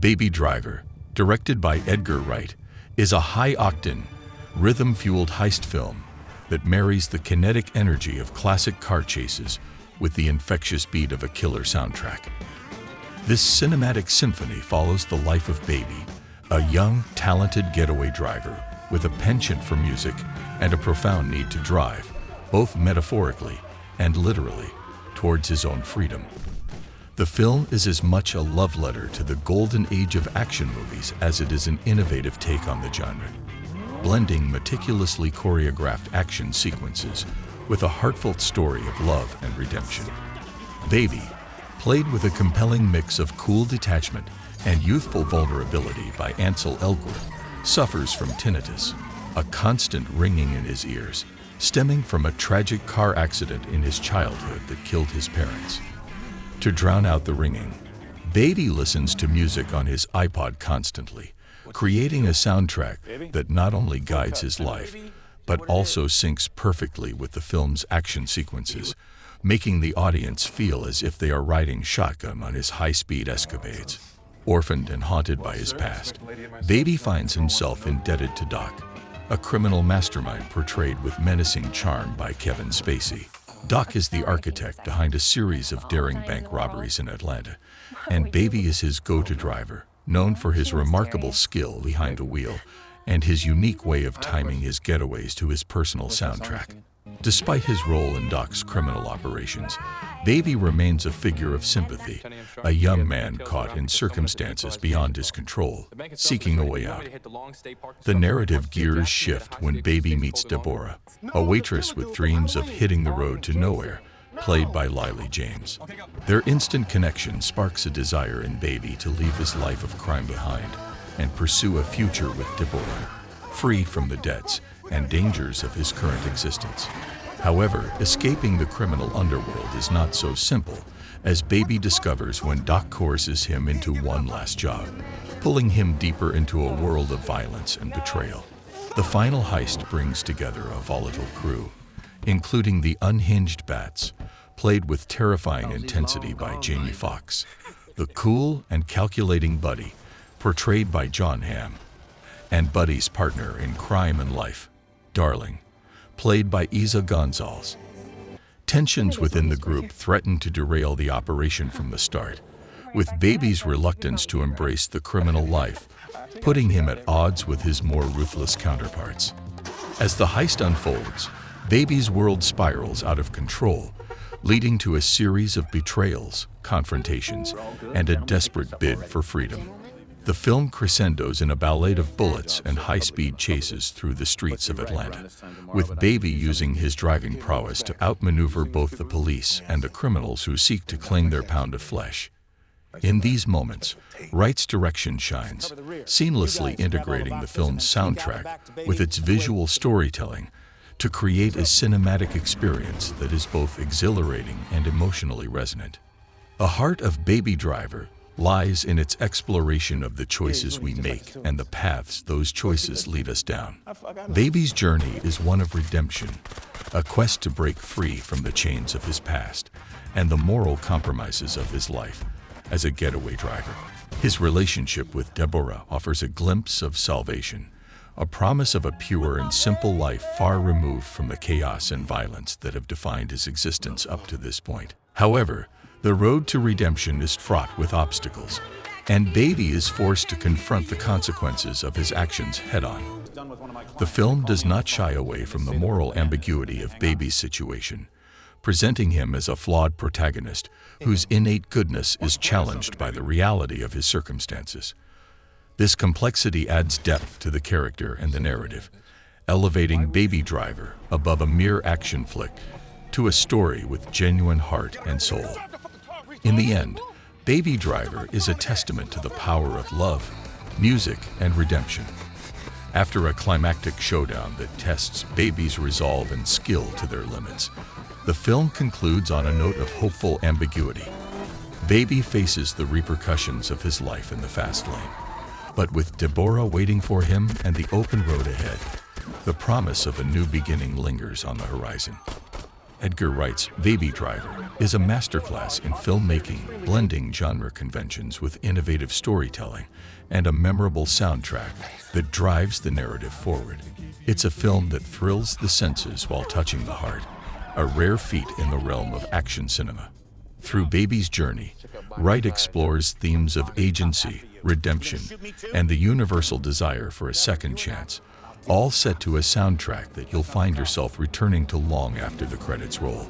Baby Driver, directed by Edgar Wright, is a high-octane, rhythm-fueled heist film that marries the kinetic energy of classic car chases with the infectious beat of a killer soundtrack. This cinematic symphony follows the life of Baby, a young, talented getaway driver with a penchant for music and a profound need to drive, both metaphorically and literally, towards his own freedom. The film is as much a love letter to the golden age of action movies as it is an innovative take on the genre, blending meticulously choreographed action sequences with a heartfelt story of love and redemption. Baby, played with a compelling mix of cool detachment and youthful vulnerability by Ansel Elgort, suffers from tinnitus, a constant ringing in his ears, stemming from a tragic car accident in his childhood that killed his parents. To drown out the ringing, Baby listens to music on his iPod constantly, creating a soundtrack that not only guides his life, but also syncs perfectly with the film's action sequences, making the audience feel as if they are riding shotgun on his high-speed escapades. Orphaned and haunted by his past, Baby finds himself indebted to Doc, a criminal mastermind portrayed with menacing charm by Kevin Spacey. Doc is the architect behind a series of daring bank robberies in Atlanta, and Baby is his go-to driver, known for his remarkable skill behind the wheel and his unique way of timing his getaways to his personal soundtrack. Despite his role in Doc's criminal operations, Baby remains a figure of sympathy, a young man caught in circumstances beyond his control, seeking a way out. The narrative gears shift when Baby meets Deborah, a waitress with dreams of hitting the road to nowhere, played by Lily James. Their instant connection sparks a desire in Baby to leave his life of crime behind and pursue a future with Deborah, free from the debts and dangers of his current existence. However, escaping the criminal underworld is not so simple, as Baby discovers when Doc coerces him into one last job, pulling him deeper into a world of violence and betrayal. The final heist brings together a volatile crew, including the unhinged Bats, played with terrifying intensity by Jamie Foxx, the cool and calculating Buddy, portrayed by John Hamm, and Buddy's partner in crime and life, Darling, played by Isa Gonzalez. Tensions within the group threaten to derail the operation from the start, with Baby's reluctance to embrace the criminal life, putting him at odds with his more ruthless counterparts. As the heist unfolds, Baby's world spirals out of control, leading to a series of betrayals, confrontations, and a desperate bid for freedom. The film crescendos in a ballet of bullets and high-speed chases through the streets of Atlanta, with Baby using his driving prowess to outmaneuver both the police and the criminals who seek to claim their pound of flesh. In these moments, Wright's direction shines, seamlessly integrating the film's soundtrack with its visual storytelling to create a cinematic experience that is both exhilarating and emotionally resonant. The heart of Baby Driver lies in its exploration of the choices we make and the paths those choices lead us down. Baby's journey is one of redemption, a quest to break free from the chains of his past and the moral compromises of his life as a getaway driver. His relationship with Deborah offers a glimpse of salvation, a promise of a pure and simple life far removed from the chaos and violence that have defined his existence up to this point. However, the road to redemption is fraught with obstacles, and Baby is forced to confront the consequences of his actions head-on. The film does not shy away from the moral ambiguity of Baby's situation, presenting him as a flawed protagonist whose innate goodness is challenged by the reality of his circumstances. This complexity adds depth to the character and the narrative, elevating Baby Driver above a mere action flick to a story with genuine heart and soul. In the end, Baby Driver is a testament to the power of love, music, and redemption. After a climactic showdown that tests Baby's resolve and skill to their limits, the film concludes on a note of hopeful ambiguity. Baby faces the repercussions of his life in the fast lane, but with Deborah waiting for him and the open road ahead, the promise of a new beginning lingers on the horizon. Edgar Wright's Baby Driver is a masterclass in filmmaking, blending genre conventions with innovative storytelling and a memorable soundtrack that drives the narrative forward. It's a film that thrills the senses while touching the heart, a rare feat in the realm of action cinema. Through Baby's journey, Wright explores themes of agency, redemption, and the universal desire for a second chance, all set to a soundtrack that you'll find yourself returning to long after the credits roll.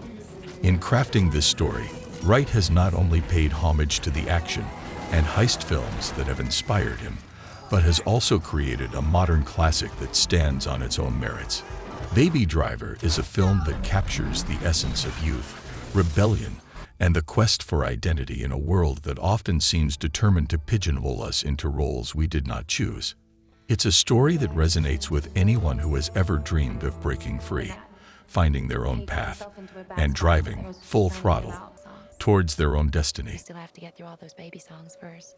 In crafting this story, Wright has not only paid homage to the action and heist films that have inspired him, but has also created a modern classic that stands on its own merits. Baby Driver is a film that captures the essence of youth, rebellion, and the quest for identity in a world that often seems determined to pigeonhole us into roles we did not choose. It's a story that resonates with anyone who has ever dreamed of breaking free, finding their own path, and driving full throttle towards their own destiny. You still have to get through all those baby songs first.